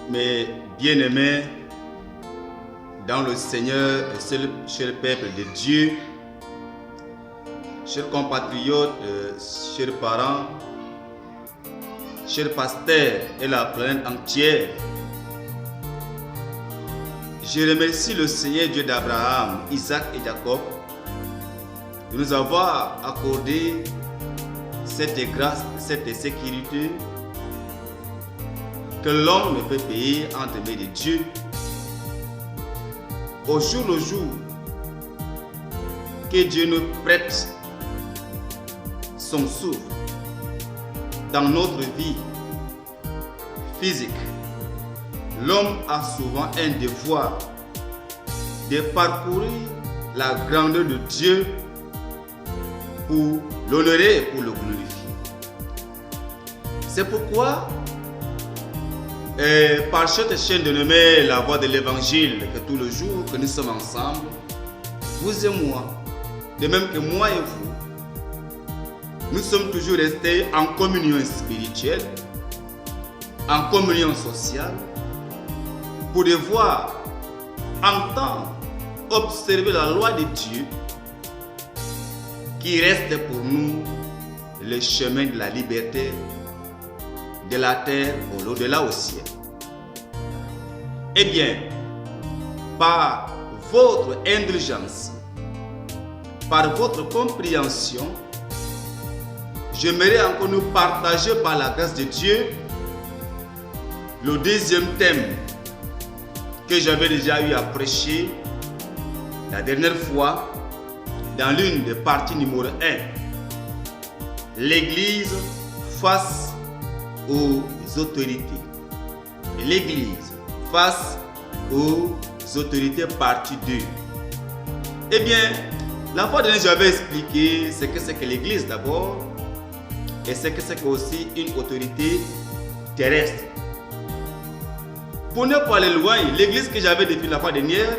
Mes bien-aimés dans le Seigneur et cher peuple de Dieu, chers compatriotes, chers parents, chers pasteurs et la planète entière, je remercie le Seigneur Dieu d'Abraham, Isaac et Jacob de nous avoir accordé cette grâce, cette sécurité que l'homme ne peut payer entre les mains de Dieu. Au jour le jour, que Dieu nous prête son souffle dans notre vie physique. L'homme a souvent un devoir de parcourir la grandeur de Dieu pour l'honorer et pour le glorifier. C'est pourquoi, par cette chaîne dénommée La Voix de l'Évangile, que tout le jour que nous sommes ensemble, vous et moi, de même que moi et vous, nous sommes toujours restés en communion spirituelle, en communion sociale, pour devoir entendre, observer la loi de Dieu qui reste pour nous le chemin de la liberté, de la terre au-delà au ciel. Eh bien, par votre indulgence, par votre compréhension, j'aimerais encore nous partager par la grâce de Dieu le deuxième thème que j'avais déjà eu à prêcher la dernière fois dans l'une des parties numéro 1. L'Église face aux autorités. L'Église face aux autorités, partie 2. Eh bien, la fois dernière, j'avais expliqué ce que c'est que l'Église d'abord et ce que c'est aussi une autorité terrestre. Pour ne pas aller loin, l'Église que j'avais définie la fois dernière,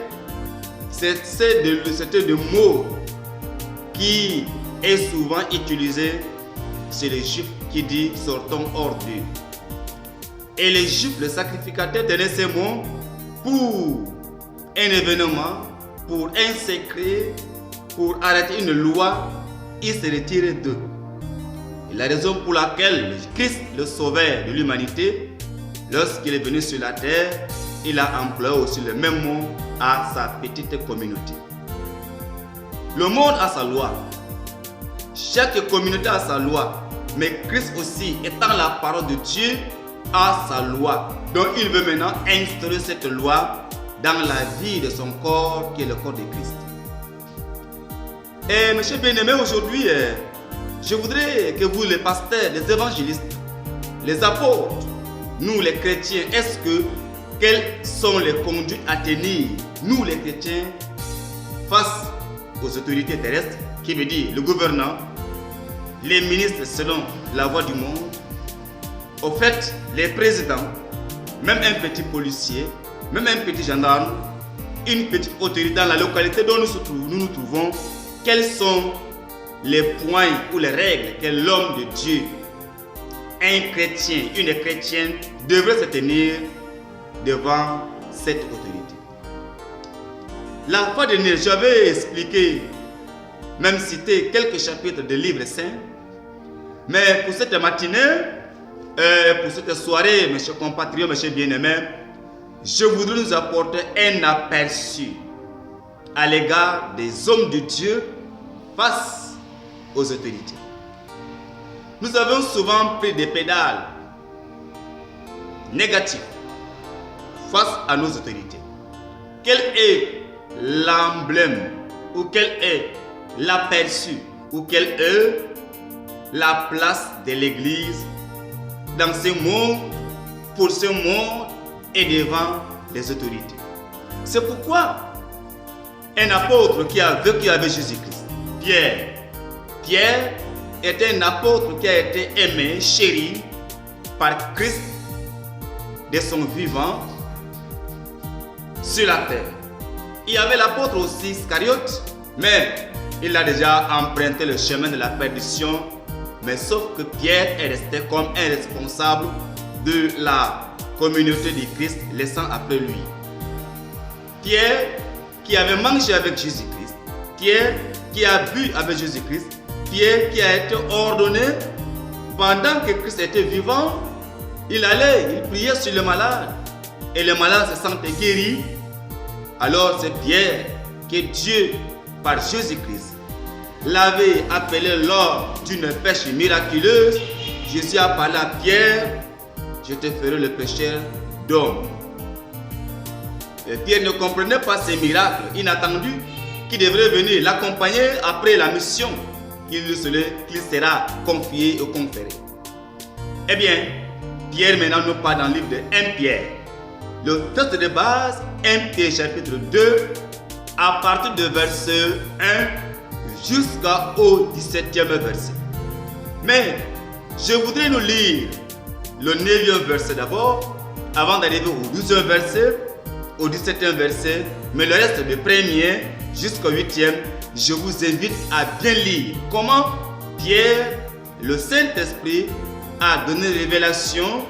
c'était des mots qui est souvent utilisé chez les Juifs qui dit sortons hors d'eux. Et les Juifs, le sacrificateur, tenait ces mots pour un événement, pour un secret, pour arrêter une loi, il se retirait d'eux. Et la raison pour laquelle Christ, le sauveur de l'humanité, lorsqu'il est venu sur la terre, il a employé aussi le même mot à sa petite communauté. Le monde a sa loi. Chaque communauté a sa loi. Mais Christ aussi, étant la parole de Dieu, a sa loi. Donc il veut maintenant instaurer cette loi dans la vie de son corps, qui est le corps de Christ. Et mes chers bien-aimés, aujourd'hui, je voudrais que vous, les pasteurs, les évangélistes, les apôtres, nous les chrétiens, quelles sont les conduites à tenir, nous les chrétiens, face aux autorités terrestres, qui veut dire le gouvernant, les ministres selon la voie du monde, au fait, les présidents, même un petit policier, même un petit gendarme, une petite autorité dans la localité dont nous nous trouvons, quels sont les points ou les règles que l'homme de Dieu, un chrétien, une chrétienne, devrait se tenir devant cette autorité. La fois dernière, j'avais expliqué, même cité quelques chapitres des livres saints, mais pour cette matinée, pour cette soirée, mes chers compatriotes, mes chers bien-aimés, je voudrais nous apporter un aperçu à l'égard des hommes de Dieu face aux autorités. Nous avons souvent pris des pédales négatives face à nos autorités. Quel est l'emblème ou quel est l'aperçu ou quelle est la place de l'Église dans ce monde, pour ce monde et devant les autorités? C'est pourquoi un apôtre qui a vécu avec Jésus-Christ, Pierre était un apôtre qui a été aimé, chéri par Christ de son vivant sur la terre. Il y avait l'apôtre aussi, Iscariote, mais il a déjà emprunté le chemin de la perdition. Mais sauf que Pierre est resté comme un responsable de la communauté de Christ laissant après lui. Pierre qui avait mangé avec Jésus-Christ, Pierre qui a bu avec Jésus-Christ, Pierre qui a été ordonné pendant que Christ était vivant. Il priait sur le malade et le malade se sentait guéri. Alors c'est Pierre que Dieu, par Jésus-Christ, l'avait appelé lors d'une pêche miraculeuse. Jésus a parlé à Pierre: je te ferai le pêcheur d'hommes. Pierre ne comprenait pas ces miracles inattendus qui devraient venir l'accompagner après la mission qu'il sera confié et conféré. Eh bien, Pierre maintenant nous parle dans le livre de 1 Pierre. Le texte de base, 1 Pierre chapitre 2, à partir de verset 1 jusqu'au 17e verset. Mais je voudrais nous lire le 9e verset d'abord, avant d'arriver au 12e verset, au 17e verset, mais le reste du premier jusqu'au 8e, je vous invite à bien lire comment Pierre, le Saint-Esprit, a donné révélation,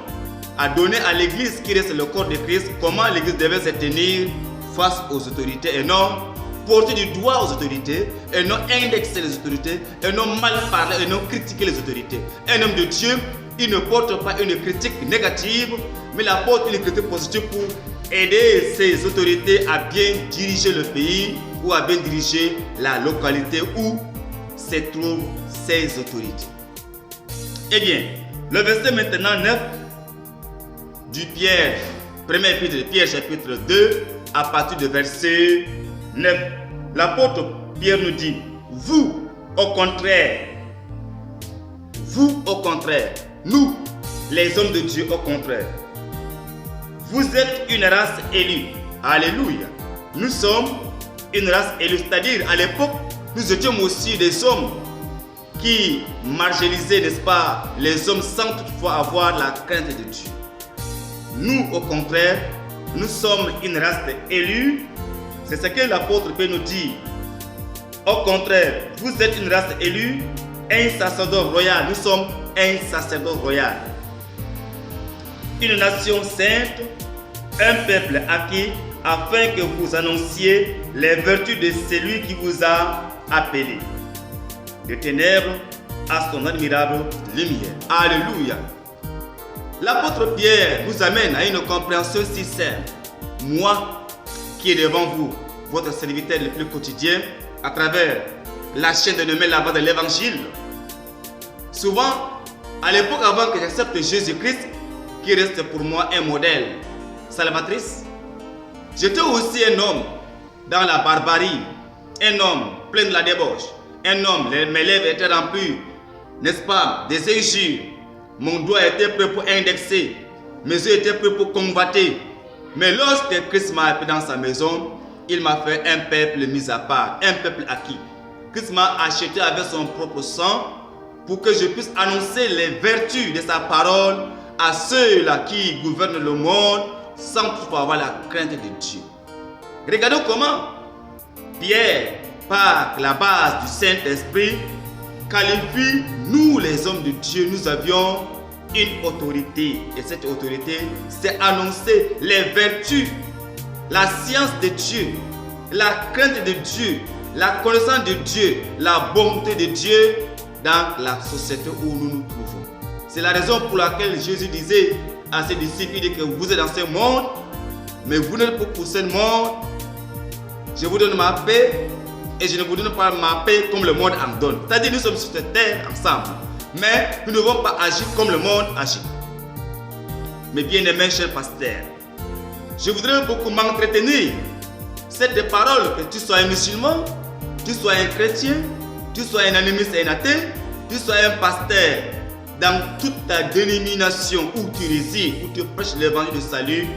a donné à l'église qui reste le corps de Christ, comment l'église devait se tenir face aux autorités et non porter du doigt aux autorités, et non indexer les autorités, et non mal parler, et non critiquer les autorités. Un homme de Dieu, il ne porte pas une critique négative, mais il apporte une critique positive pour aider ces autorités à bien diriger le pays ou à bien diriger la localité où se trouvent ces autorités. Eh bien, le verset maintenant 9 du Pierre, premier épître de Pierre chapitre 2, à partir du verset 9, l'apôtre Pierre nous dit: vous au contraire, nous les hommes de Dieu au contraire, vous êtes une race élue. Alléluia. Nous sommes une race élue, c'est-à-dire à l'époque, nous étions aussi des hommes qui marginalisaient, n'est-ce pas, les hommes sans toutefois avoir la crainte de Dieu. Nous, au contraire, nous sommes une race élue. C'est ce que l'apôtre peut nous dire. Au contraire, vous êtes une race élue, un sacerdoce royal. Nous sommes un sacerdoce royal. Une nation sainte, un peuple acquis, afin que vous annonciez les vertus de celui qui vous a appelé de ténèbres à son admirable lumière. Alléluia. L'apôtre Pierre nous amène à une compréhension si simple. Moi, qui est devant vous, votre serviteur le plus quotidien, à travers la chaîne dénommée la voie de l'évangile. Souvent, à l'époque avant que j'accepte Jésus-Christ, qui reste pour moi un modèle salvatrice, j'étais aussi un homme dans la barbarie, un homme plein de la débauche, un homme, mes lèvres étaient remplies, n'est-ce pas, des injures, mon doigt était prêt pour indexer, mes yeux étaient prêts pour convoiter. Mais lorsque Christ m'a appelé dans sa maison, il m'a fait un peuple mis à part, un peuple acquis. Christ m'a acheté avec son propre sang pour que je puisse annoncer les vertus de sa parole à ceux-là qui gouvernent le monde sans toutefois avoir la crainte de Dieu. Regardons comment Pierre, par la base du Saint-Esprit, qualifie nous les hommes de Dieu. Nous avions une autorité, et cette autorité, c'est annoncer les vertus, la science de Dieu, la crainte de Dieu, la connaissance de Dieu, la bonté de Dieu dans la société où nous nous trouvons. C'est la raison pour laquelle Jésus disait à ses disciples, il dit que vous êtes dans ce monde, mais vous n'êtes pas pour ce monde. Je vous donne ma paix et je ne vous donne pas ma paix comme le monde en donne. C'est-à-dire nous sommes sur cette terre ensemble, mais nous ne devons pas agir comme le monde agit. Mes bien-aimés chers pasteurs, je voudrais beaucoup m'entretenir cette parole, que tu sois un musulman, tu sois un chrétien, tu sois un animiste et un athée, tu sois un pasteur, dans toute ta dénomination où tu résides, où tu prêches l'évangile du salut,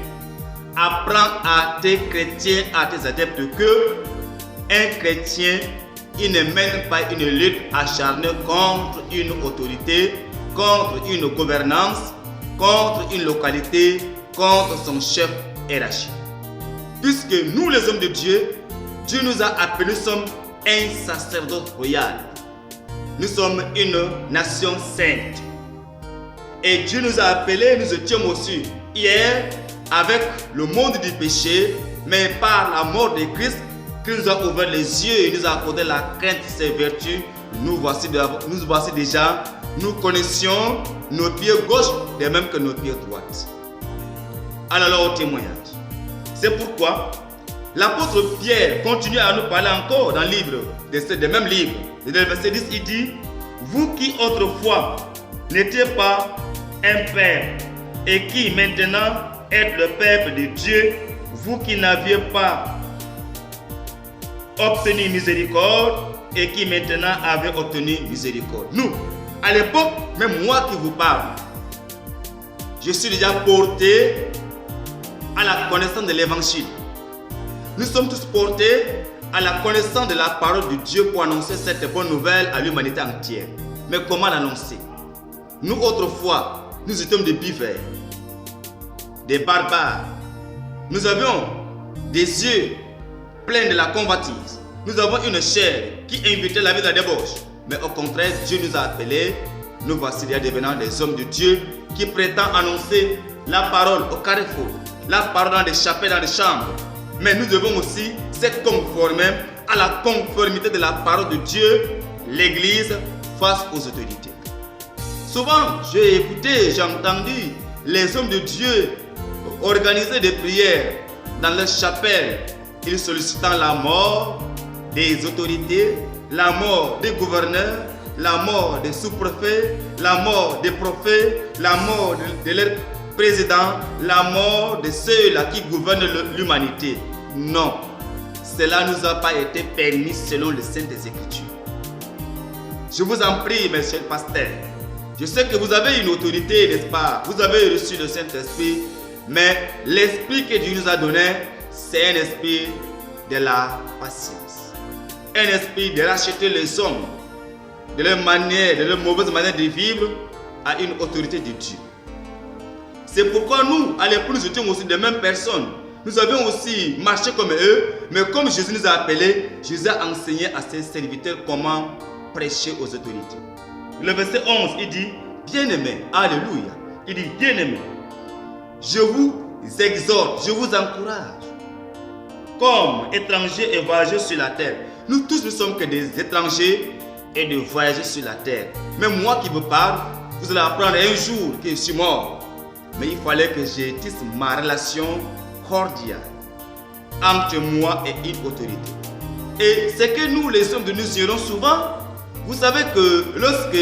apprends à tes chrétiens, à tes adeptes que un chrétien, il ne mène pas une lutte acharnée contre une autorité, contre une gouvernance, contre une localité, contre son chef hiérarchique. Puisque nous les hommes de Dieu, Dieu nous a appelés, nous sommes un sacerdoce royal. Nous sommes une nation sainte. Et Dieu nous a appelés, nous étions aussi hier avec le monde du péché, mais par la mort de Christ, qui nous a ouvert les yeux et nous a accordé la crainte de ses vertus, nous voici déjà, nous connaissions nos pieds gauches de même que nos pieds droites. Alors au témoignage. C'est pourquoi l'apôtre Pierre continue à nous parler encore dans le livre, des mêmes livres. Dans le verset 10, il dit: vous qui autrefois n'étiez pas un père et qui maintenant êtes le peuple de Dieu, vous qui n'aviez pas obtenu miséricorde et qui maintenant avez obtenu miséricorde. Nous, à l'époque, même moi qui vous parle, je suis déjà porté à la connaissance de l'évangile. Nous sommes tous portés à la connaissance de la parole de Dieu pour annoncer cette bonne nouvelle à l'humanité entière. Mais comment l'annoncer? Nous, autrefois, nous étions des buveurs, des barbares. Nous avions des yeux pleins de la convoitise. Nous avons une chair qui invitait la vie de la débauche. Mais au contraire, Dieu nous a appelés. Nous voici devenant des hommes de Dieu qui prétendent annoncer la parole au carrefour, la parole dans des chapelles, dans des chambres. Mais nous devons aussi se conformer à la conformité de la parole de Dieu, l'Église face aux autorités. Souvent, j'ai écouté, j'ai entendu les hommes de Dieu organiser des prières dans leur chapelle, ils sollicitant la mort des autorités, la mort des gouverneurs, la mort des sous-préfets, la mort des prophètes, la mort de leurs présidents, la mort de ceux-là qui gouvernent l'humanité. Non, cela ne nous a pas été permis selon les Saintes Écritures. Je vous en prie, mes chers pasteurs, je sais que vous avez une autorité, n'est-ce pas? Vous avez reçu le Saint-Esprit, mais l'esprit que Dieu nous a donné, c'est un esprit de la patience. Un esprit de racheter les hommes de leur manière, de leur mauvaise manière de vivre à une autorité de Dieu. C'est pourquoi nous, à l'époque, nous étions aussi des mêmes personnes. Nous avions aussi marché comme eux, mais comme Jésus nous a appelés, Jésus a enseigné à ses serviteurs comment prêcher aux autorités. Le verset 11, il dit: bien-aimés, alléluia, il dit: bien-aimés, je vous exhorte, je vous encourage, comme étrangers et voyageurs sur la terre. Nous tous ne sommes que des étrangers et des voyageurs sur la terre. Même moi qui vous parle, vous allez apprendre un jour que je suis mort. Mais il fallait que je tisse ma relation cordiale entre moi et une autorité. Et c'est que nous, les hommes de nous irons souvent. Vous savez que lorsque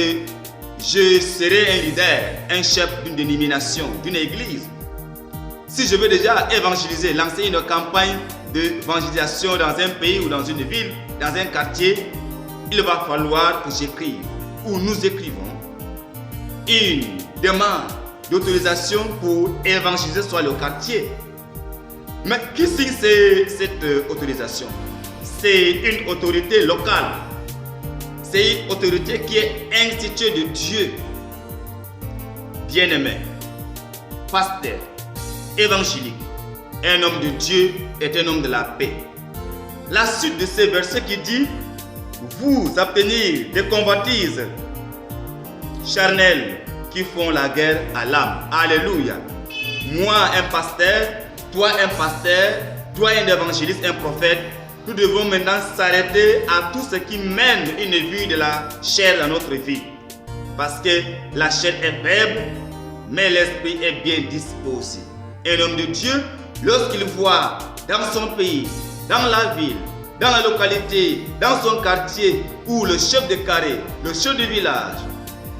je serai un leader, un chef d'une dénomination, d'une église, si je veux déjà évangéliser, lancer une campagne d'évangélisation dans un pays ou dans une ville, dans un quartier, il va falloir que j'écrive, ou nous écrivons, une demande d'autorisation pour évangéliser sur le quartier. Mais qui signe cette autorisation? C'est une autorité locale. C'est une autorité qui est instituée de Dieu. Bien-aimé, pasteur, évangélique, un homme de Dieu est un homme de la paix. La suite de ces versets qui dit: vous abstenir des convoitises charnelles qui font la guerre à l'âme. Alléluia. Moi, un pasteur, toi, un évangéliste, un prophète, nous devons maintenant s'arrêter à tout ce qui mène une vie de la chair dans notre vie. Parce que la chair est faible, mais l'esprit est bien disposé. Un homme de Dieu, lorsqu'il voit dans son pays, dans la ville, dans la localité, dans son quartier, où le chef de carré, le chef du village,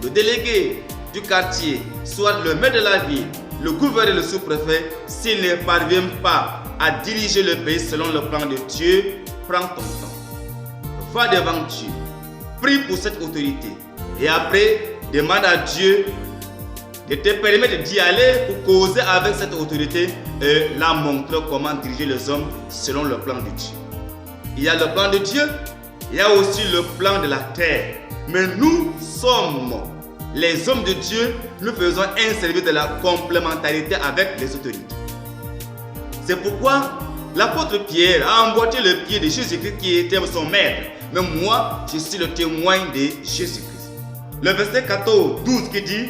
le délégué du quartier, soit le maire de la ville, le gouverneur et le sous-préfet, s'il ne parvient pas à diriger le pays selon le plan de Dieu, prends ton temps. Va devant Dieu. Prie pour cette autorité. Et après, demande à Dieu de te permettre d'y aller pour causer avec cette autorité et la montrer comment diriger les hommes selon le plan de Dieu. Il y a le plan de Dieu, il y a aussi le plan de la terre. Mais nous sommes les hommes de Dieu, nous faisons un service de la complémentarité avec les autorités. C'est pourquoi l'apôtre Pierre a emboîté le pied de Jésus-Christ qui était son maître. Mais moi, je suis le témoin de Jésus-Christ. Le verset 14, 12 qui dit: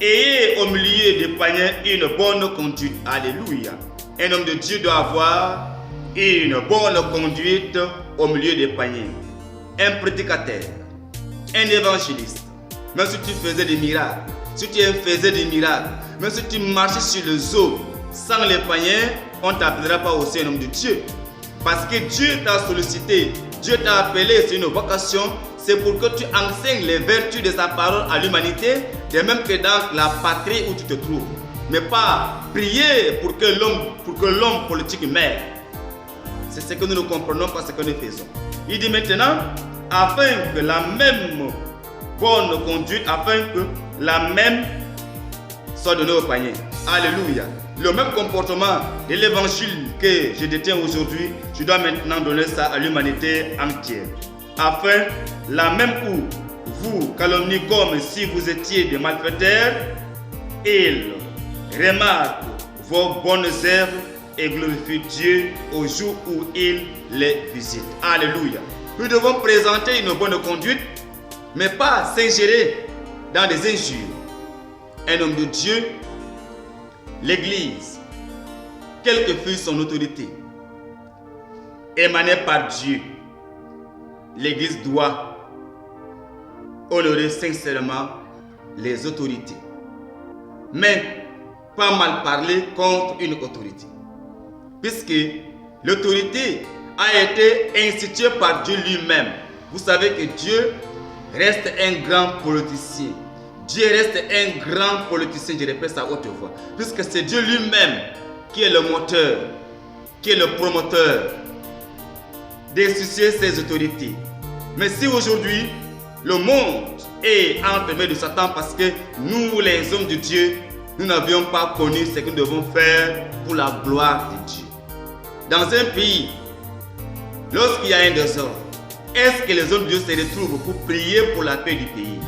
Ayez au milieu des païens une bonne conduite. Alléluia. Un homme de Dieu doit avoir une bonne conduite au milieu des païens. Un prédicateur, un évangéliste. Même si tu faisais des miracles, même si tu marchais sur les eaux, sans les païens, on ne t'appellera pas aussi un homme de Dieu. Parce que Dieu t'a sollicité, Dieu t'a appelé, c'est une vocation, c'est pour que tu enseignes les vertus de sa parole à l'humanité, de même que dans la patrie où tu te trouves. Mais pas prier pour que l'homme politique meure. C'est ce que nous ne comprenons pas, ce que nous faisons. Il dit maintenant, afin que la même bonne conduite, afin que la même soit donnée aux païens. Alléluia. Le même comportement de l'évangile que je détiens aujourd'hui, je dois maintenant donner ça à l'humanité entière. Afin, la même où vous calomniez comme si vous étiez des malfaiteurs, ils remarquent vos bonnes œuvres et glorifient Dieu au jour où il les visite. Alléluia. Nous devons présenter une bonne conduite, mais pas s'ingérer dans des injures. Un homme de Dieu, l'Église, quelle que fût son autorité, émanée par Dieu, l'Église doit honorer sincèrement les autorités, mais pas mal parler contre une autorité, puisque l'autorité a été instituée par Dieu lui-même. Vous savez que Dieu reste un grand politicien. Dieu reste un grand politicien, je répète ça à haute voix, puisque c'est Dieu lui-même qui est le moteur, qui est le promoteur d'instituer ses autorités. Mais si aujourd'hui, le monde est entre les mains de Satan parce que nous, les hommes de Dieu, nous n'avions pas connu ce que nous devons faire pour la gloire de Dieu. Dans un pays, lorsqu'il y a un désordre, est-ce que les hommes de Dieu se retrouvent pour prier pour la paix du pays?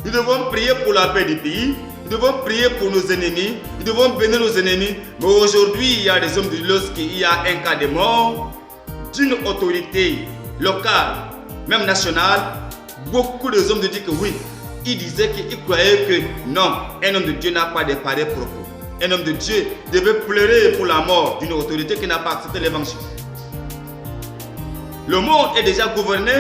Nous devons prier pour la paix du pays, nous devons prier pour nos ennemis, nous devons bénir nos ennemis. Mais aujourd'hui, il y a des hommes de Dieu, lorsqu'il y a un cas de mort d'une autorité locale, même nationale, beaucoup de hommes de Dieu que oui, ils disaient qu'ils croyaient que non, un homme de Dieu n'a pas de pareils propos. Un homme de Dieu devait pleurer pour la mort d'une autorité qui n'a pas accepté l'évangile. Le monde est déjà gouverné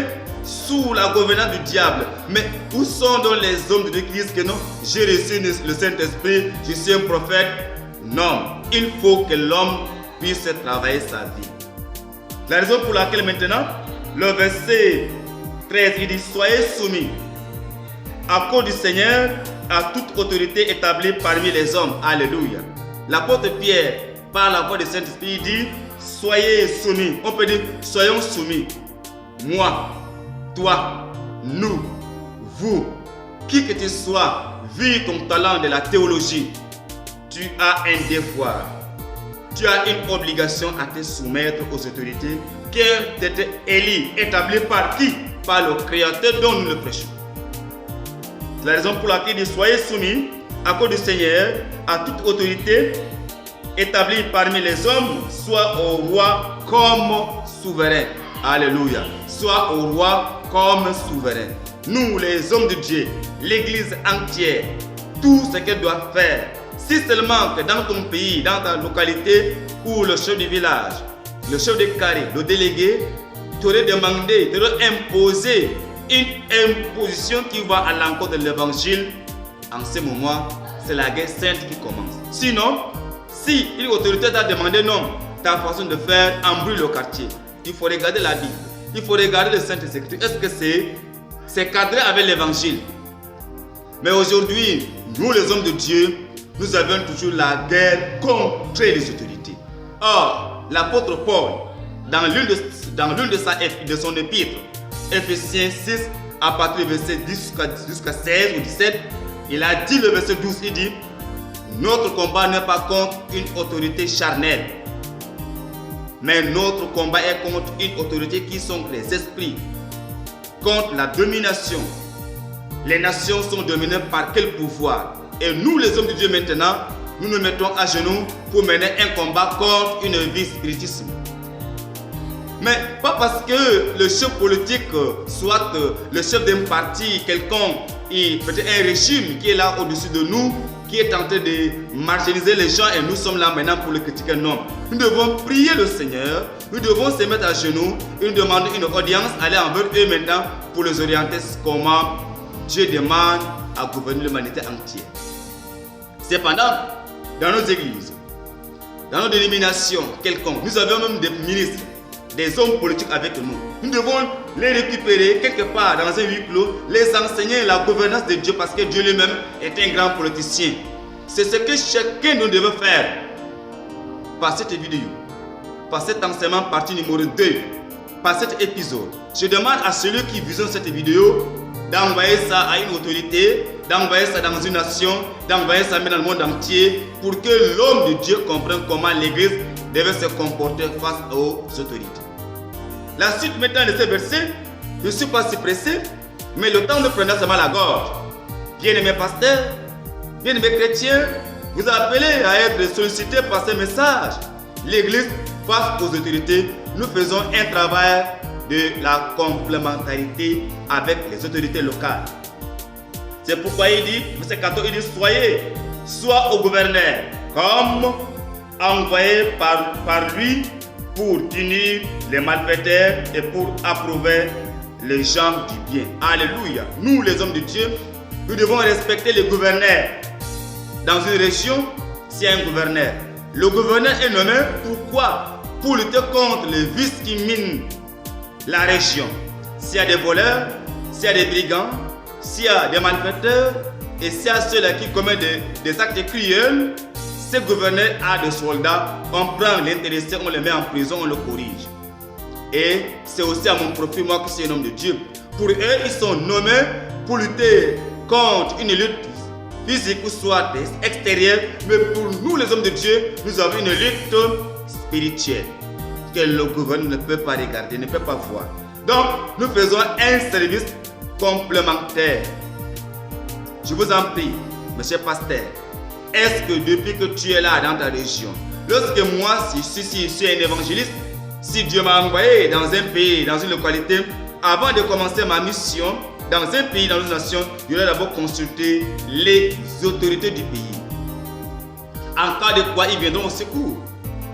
sous la gouvernance du diable. Mais où sont donc les hommes de Dieu qui disent que non, j'ai reçu le Saint-Esprit, je suis un prophète? Non, il faut que l'homme puisse travailler sa vie. La raison pour laquelle maintenant, le verset 13, il dit: soyez soumis à cause du Seigneur à toute autorité établie parmi les hommes. Alléluia. L'apôtre Pierre, par la voix du Saint-Esprit, dit: soyez soumis. On peut dire soyons soumis. Moi, toi, nous, vous, qui que tu sois, vis ton talent de la théologie. Tu as un devoir. Tu as une obligation à te soumettre aux autorités qui ont été élies, établies par qui? Par le Créateur dont nous le prêchons. C'est la raison pour laquelle il dit: soyez soumis à cause du Seigneur à toute autorité établie parmi les hommes, soit au roi comme souverain. Alléluia. Soit au roi comme souverain. Nous, les hommes de Dieu, l'Église entière, tout ce qu'elle doit faire. Si seulement que dans ton pays, dans ta localité, où le chef du village, le chef de carré, le délégué, t'aurait demandé, t'aurait imposé une imposition qui va à l'encontre de l'évangile, en ce moment, c'est la guerre sainte qui commence. Sinon, si une autorité t'a demandé non, ta façon de faire embrouille le quartier, il faut regarder la Bible, il faut regarder le Saint-Esprit. Est-ce que c'est cadré avec l'évangile? Mais aujourd'hui, nous les hommes de Dieu, nous avons toujours la guerre contre les autorités. Or, l'apôtre Paul, dans l'une de son épître, Ephésiens 6, à partir du verset 10 jusqu'à 16 ou 17, il a dit le verset 12, il dit: notre combat n'est pas contre une autorité charnelle, mais notre combat est contre une autorité qui sont les esprits, contre la domination. Les nations sont dominées par quel pouvoir? Et nous, les hommes de Dieu, maintenant, nous nous mettons à genoux pour mener un combat contre une vie spiritisme. Mais pas parce que le chef politique, soit le chef d'un parti quelconque, et peut-être un régime qui est là au-dessus de nous, qui est en train de marginaliser les gens et nous sommes là maintenant pour le critiquer. Non. Nous devons prier le Seigneur, nous devons se mettre à genoux et nous demander une audience, aller envers eux maintenant pour les orienter comment Dieu demande à gouverner l'humanité entière. Cependant, dans nos églises, dans nos dénominations quelconques, nous avons même des ministres, des hommes politiques avec nous. Nous devons les récupérer quelque part dans un huis clos, les enseigner la gouvernance de Dieu parce que Dieu lui-même est un grand politicien. C'est ce que chacun nous devons faire par cette vidéo, par cet enseignement partie numéro 2, par cet épisode. Je demande à celui qui visionne cette vidéo d'envoyer ça à une autorité, d'envoyer ça dans une nation, d'envoyer ça dans le monde entier pour que l'homme de Dieu comprenne comment l'Église devait se comporter face aux autorités. La suite maintenant de ce verset, je ne suis pas si pressé, mais le temps me prendra seulement la gorge. Bien-aimés pasteurs, bien-aimés chrétiens, vous appelez à être sollicités par ce message. L'Église face aux autorités, nous faisons un travail de la complémentarité avec les autorités locales. C'est pourquoi il dit, verset 14, il dit, sois au gouverneur comme envoyé par lui pour punir les malfaiteurs et pour approuver les gens du bien. Alléluia. Nous, les hommes de Dieu, nous devons respecter les gouverneurs. Dans une région, s'il y a un gouverneur, le gouverneur est nommé pourquoi? Pour lutter contre les vices qui minent la région. S'il y a des voleurs, s'il y a des brigands, s'il y a des malfaiteurs et s'il y a ceux-là qui commettent des actes cruels, ce gouverneur a des soldats, on prend l'intéressé, on le met en prison, on le corrige. Et c'est aussi à mon profil, moi qui suis un homme de Dieu. Pour eux, ils sont nommés pour lutter contre une lutte physique ou soit extérieure, mais pour nous les hommes de Dieu, nous avons une lutte spirituelle que le gouverneur ne peut pas regarder, ne peut pas voir. Donc, nous faisons un service complémentaire. Je vous en prie, monsieur pasteur, est-ce que depuis que tu es là dans ta région, lorsque moi, si je suis un évangéliste, si Dieu m'a envoyé dans un pays, dans une localité, avant de commencer ma mission, dans un pays, dans une nation, je dois d'abord consulter les autorités du pays. En cas de quoi, ils viendront au secours.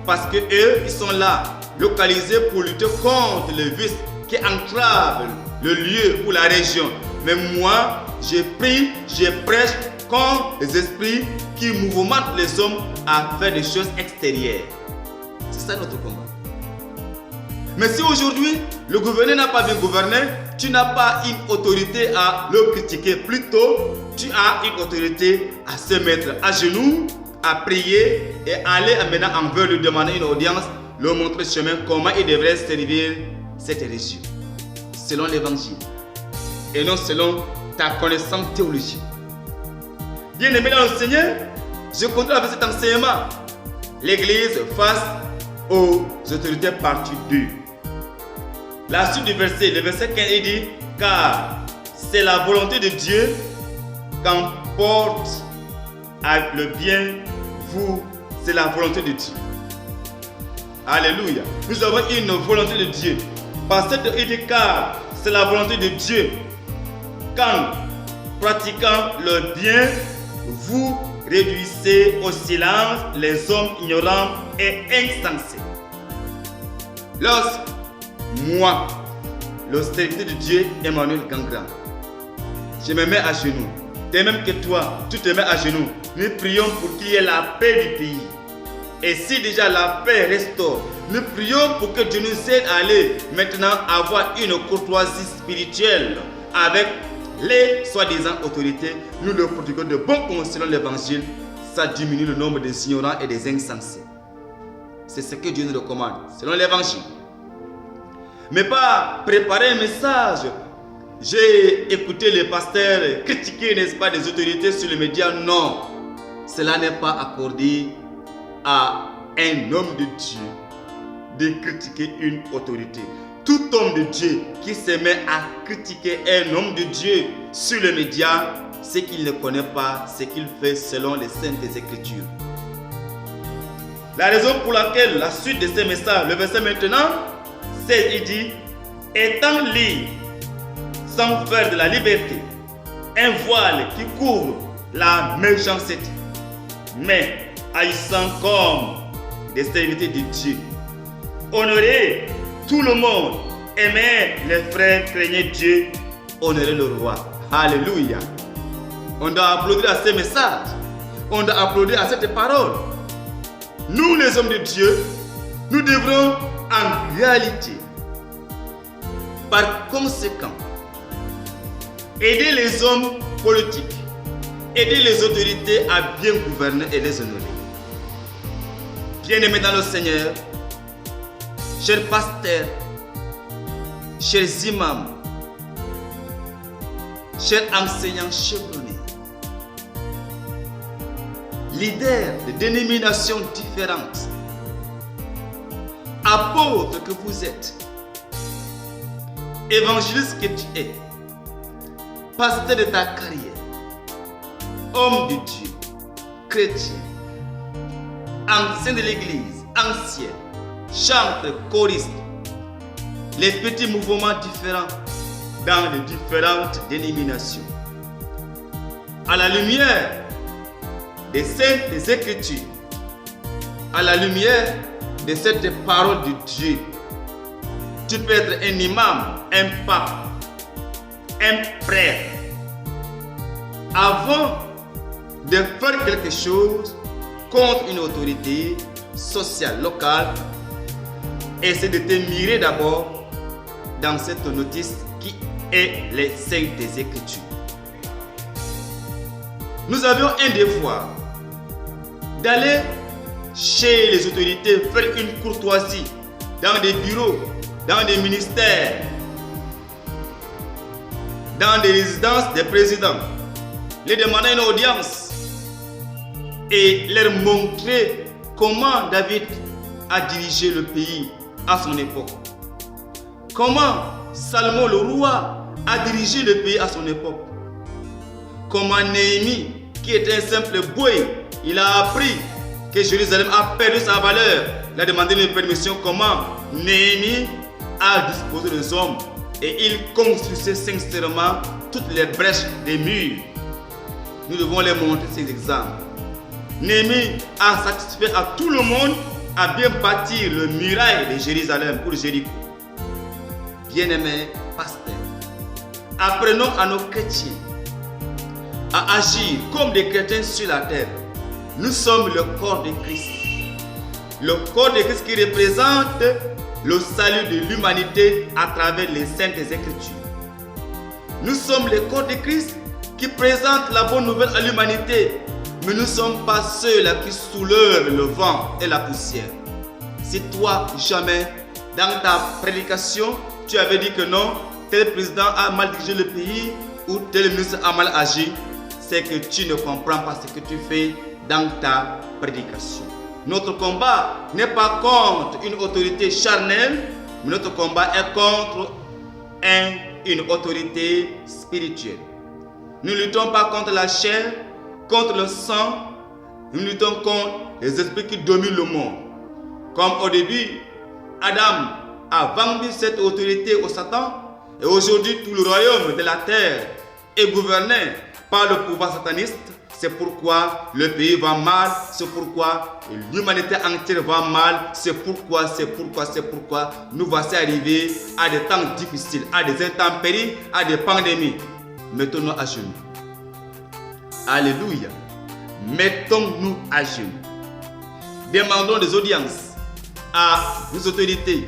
Parce que eux, ils sont là, localisés pour lutter contre le vice qui entrave le lieu ou la région. Mais moi, je prie, je prêche contre les esprits qui mouvementent les hommes à faire des choses extérieures. C'est ça notre combat. Mais si aujourd'hui, le gouverneur n'a pas bien gouverné, tu n'as pas une autorité à le critiquer. Plutôt, tu as une autorité à se mettre à genoux, à prier et aller maintenant envers lui demander une audience, lui montrer le chemin, comment il devrait servir cette région. Selon l'évangile. Et non selon ta connaissance théologique. Bien aimé dans le Seigneur, je continue avec cet enseignement. L'Église face aux autorités partie 2. La suite du verset, le verset 15, il dit, car c'est la volonté de Dieu qu'emporte le bien, vous, c'est la volonté de Dieu. Alléluia. Nous avons une volonté de Dieu. Parce qu'il dit, car c'est la volonté de Dieu qu'en pratiquant le bien, vous réduisez au silence les hommes ignorants et insensés. Lorsque moi, le serviteur de Dieu, Emmanuel Gangran, je me mets à genoux, de même que toi, tu te mets à genoux, nous prions pour qu'il y ait la paix du pays. Et si déjà la paix restaure, nous prions pour que Dieu nous aide à aller maintenant avoir une courtoisie spirituelle avec les soi-disant autorités. Nous leur pratiquons de bons conseils selon l'évangile. Ça diminue le nombre des ignorants et des insensés. C'est ce que Dieu nous recommande selon l'évangile. Mais pas préparer un message. J'ai écouté les pasteurs critiquer, n'est-ce pas, des autorités sur les médias. Non, cela n'est pas accordé à un homme de Dieu de critiquer une autorité. Tout homme de Dieu qui se met à critiquer un homme de Dieu sur les médias, c'est qu'il ne connaît pas ce qu'il fait selon les saintes écritures. La raison pour laquelle la suite de ce message, le verset maintenant, c'est il dit, étant libre, sans faire de la liberté un voile qui couvre la méchanceté. mais agissant comme des serviteurs de Dieu. Honorer tout le monde, aimer les frères, craigner Dieu, honorer le roi. Alléluia. On doit applaudir à ce message. On doit applaudir à cette parole. Nous, les hommes de Dieu, nous devrons en réalité, par conséquent, aider les hommes politiques, aider les autorités à bien gouverner et les honorer. Bien-aimés dans le Seigneur, chers pasteurs, chers imams, chers enseignants chevronnés, leaders de dénominations différentes, apôtres que vous êtes, évangéliste que tu es, pasteur de ta carrière, homme de Dieu, chrétien, ancien de l'église, ancien, chanteur, choriste, les petits mouvements différents dans les différentes dénominations. À la lumière des saintes des Écritures, à la lumière de cette parole de Dieu, tu peux être un imam, un pape, un prêtre. Avant de faire quelque chose contre une autorité sociale locale, essaie de te mirer d'abord dans cette notice qui est les saintes des Écritures. Nous avions un devoir d'aller chez les autorités faire une courtoisie dans des bureaux, dans des ministères, dans des résidences des présidents, les demander une audience et leur montrer comment David a dirigé le pays à son époque. Comment Salomon le roi a dirigé le pays à son époque. Comment Néhémie, qui était un simple boué, il a appris que Jérusalem a perdu sa valeur. Il a demandé une permission. Comment Néhémie a disposé des hommes et il construisait sincèrement toutes les brèches des murs. Nous devons les montrer ces exemples. Néhémie a satisfait à tout le monde à bien bâtir le muraille de Jérusalem pour Jéricho. Bien-aimés pasteurs, apprenons à nos chrétiens à agir comme des chrétiens sur la terre. Nous sommes le corps de Christ. Le corps de Christ qui représente le salut de l'humanité à travers les saintes Écritures. Nous sommes le corps de Christ qui présente la bonne nouvelle à l'humanité. Mais nous ne sommes pas ceux-là qui soulèvent le vent et la poussière. Si toi, jamais, dans ta prédication, tu avais dit que non, tel président a mal dirigé le pays ou tel ministre a mal agi, c'est que tu ne comprends pas ce que tu fais dans ta prédication. Notre combat n'est pas contre une autorité charnelle, mais notre combat est contre une autorité spirituelle. Nous ne luttons pas contre la chair, contre le sang, nous luttons contre les esprits qui dominent le monde. Comme au début, Adam a vendu cette autorité au Satan, et aujourd'hui tout le royaume de la terre est gouverné par le pouvoir sataniste. C'est pourquoi le pays va mal, c'est pourquoi l'humanité entière va mal, c'est pourquoi nous voici arrivés à des temps difficiles, à des intempéries, à des pandémies. Mettons-nous à genoux. Alléluia. Mettons-nous à genoux. Demandons des audiences à nos autorités,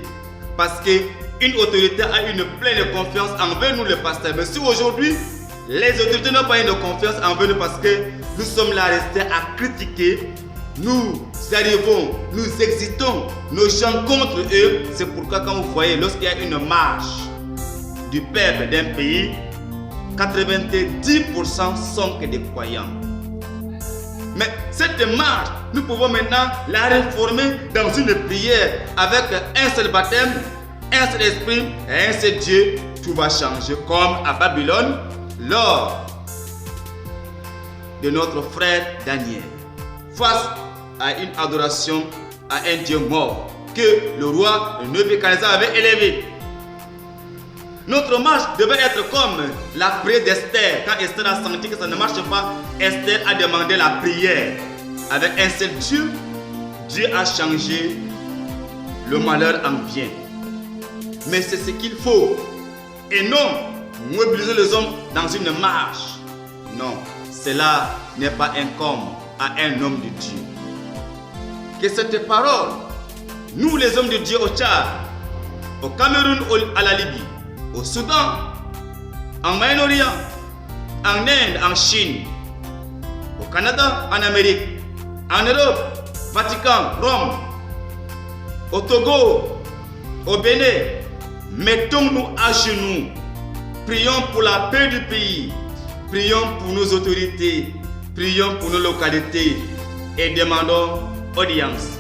parce qu'une autorité a une pleine confiance envers nous les pasteurs. Mais si aujourd'hui, les autorités n'ont pas une confiance envers nous parce que nous sommes là restés à critiquer, nous arrivons, nous excitons nos gens contre eux. C'est pourquoi quand vous voyez, lorsqu'il y a une marche du peuple d'un pays, 90% sont que des croyants. Mais cette marche, nous pouvons maintenant la réformer dans une prière avec un seul baptême, un seul esprit et un seul Dieu. Tout va changer comme à Babylone lors de notre frère Daniel, face à une adoration à un Dieu mort que le roi Nebuchadnezzar avait élevé. Notre marche devait être comme la prière d'Esther. Quand Esther a senti que ça ne marche pas, Esther a demandé la prière avec un seul Dieu, Dieu a changé le malheur en bien. Mais c'est ce qu'il faut. Et non mobiliser les hommes dans une marche. Non, cela n'est pas incombe à un homme de Dieu. Que cette parole, nous les hommes de Dieu au Tchad, au Cameroun, à la Libye, au Soudan, en Moyen-Orient, en Inde, en Chine, au Canada, en Amérique, en Europe, Vatican, Rome, au Togo, au Bénin, mettons-nous à genoux, prions pour la paix du pays, prions pour nos autorités, prions pour nos localités et demandons audience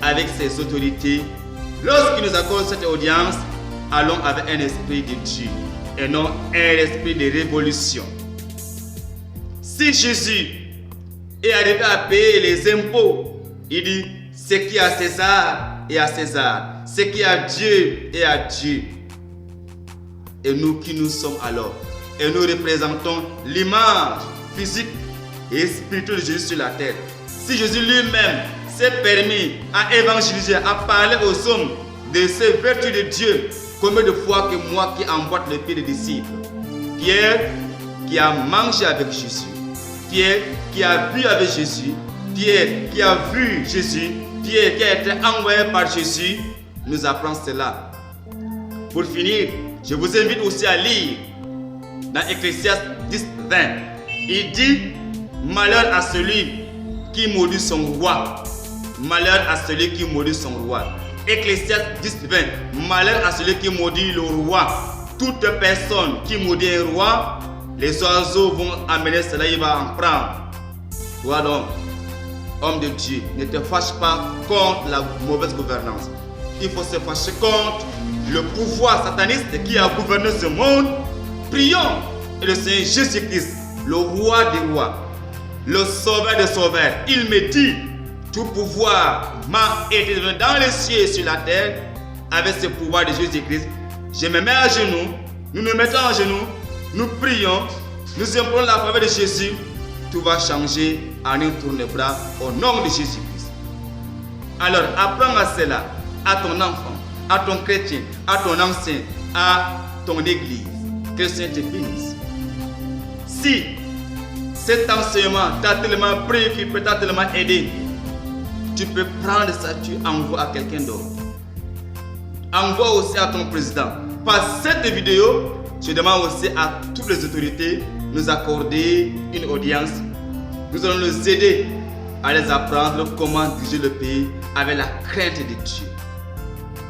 avec ces autorités. Lorsqu'ils nous accordent cette audience, allons avec un esprit de Dieu et non un esprit de révolution. Si Jésus est arrivé à payer les impôts, il dit ce qui est à César et à César, ce qui est à Dieu et à Dieu. Et nous qui nous sommes alors, et nous représentons l'image physique et spirituelle de Jésus sur la terre. Si Jésus lui-même s'est permis à évangéliser, à parler aux hommes de ces vertus de Dieu, combien de fois que moi qui emboîte les pieds des disciples, Pierre qui a mangé avec Jésus, Pierre qui a bu avec Jésus, Pierre qui a vu Jésus, Pierre qui a été envoyé par Jésus, nous apprend cela. Pour finir, je vous invite aussi à lire dans Ecclésiaste 10, 20. Il dit, malheur à celui qui maudit son roi. Malheur à celui qui maudit son roi. Ecclésiaste 10, 20. Malheur à celui qui maudit le roi. Toute personne qui maudit un roi, les oiseaux vont amener cela, il va en prendre. Toi donc, homme de Dieu, ne te fâche pas contre la mauvaise gouvernance. Il faut se fâcher contre le pouvoir sataniste qui a gouverné ce monde. Prions et le Seigneur Jésus-Christ, le roi des rois, le sauveur des sauveurs, il me dit, tout pouvoir m'a été donné dans les cieux et sur la terre. Avec ce pouvoir de Jésus-Christ, je me mets à genoux, nous nous mettons à genoux, nous prions, nous implorons la faveur de Jésus. Tout va changer en un tourne-bras au nom de Jésus-Christ. Alors apprends à cela, à ton enfant, à ton chrétien, à ton ancien, à ton église. Que le Seigneur te bénisse. Si cet enseignement t'a tellement préoccupé, t'a tellement aidé, tu peux prendre ça, tu envoies à quelqu'un d'autre. Envoie aussi à ton président. Par cette vidéo, je demande aussi à toutes les autorités de nous accorder une audience. Nous allons les aider à les apprendre comment diriger le pays avec la crainte de Dieu.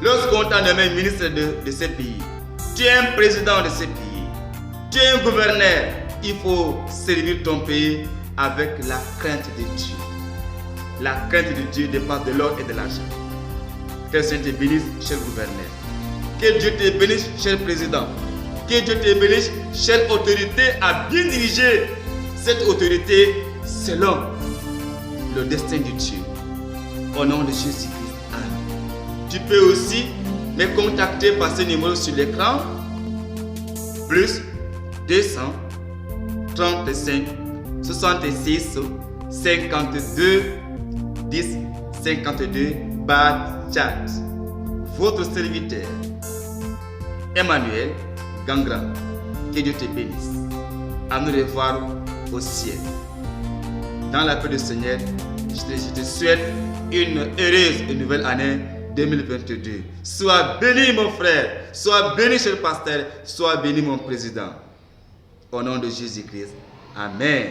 Lorsqu'on t'a nommé ministre de ce pays, tu es un président de ce pays, tu es un gouverneur, il faut servir ton pays avec la crainte de Dieu. La crainte de Dieu dépend de l'or et de l'argent. Que le Seigneur te bénisse, cher gouverneur. Que Dieu te bénisse, cher président. Que Dieu te bénisse, chère autorité, à bien diriger cette autorité selon le destin de Dieu. Au nom de Jésus-Christ. Amen. Tu peux aussi me contacter par ce numéro sur l'écran. Plus 235 66 52 10 52 chat. Votre serviteur Emmanuel Gangran. Que Dieu te bénisse. À nous revoir au ciel. Dans la paix du Seigneur, je te souhaite une heureuse et nouvelle année 2022. Sois béni mon frère, sois béni cher pasteur, sois béni mon président. Au nom de Jésus-Christ. Amen.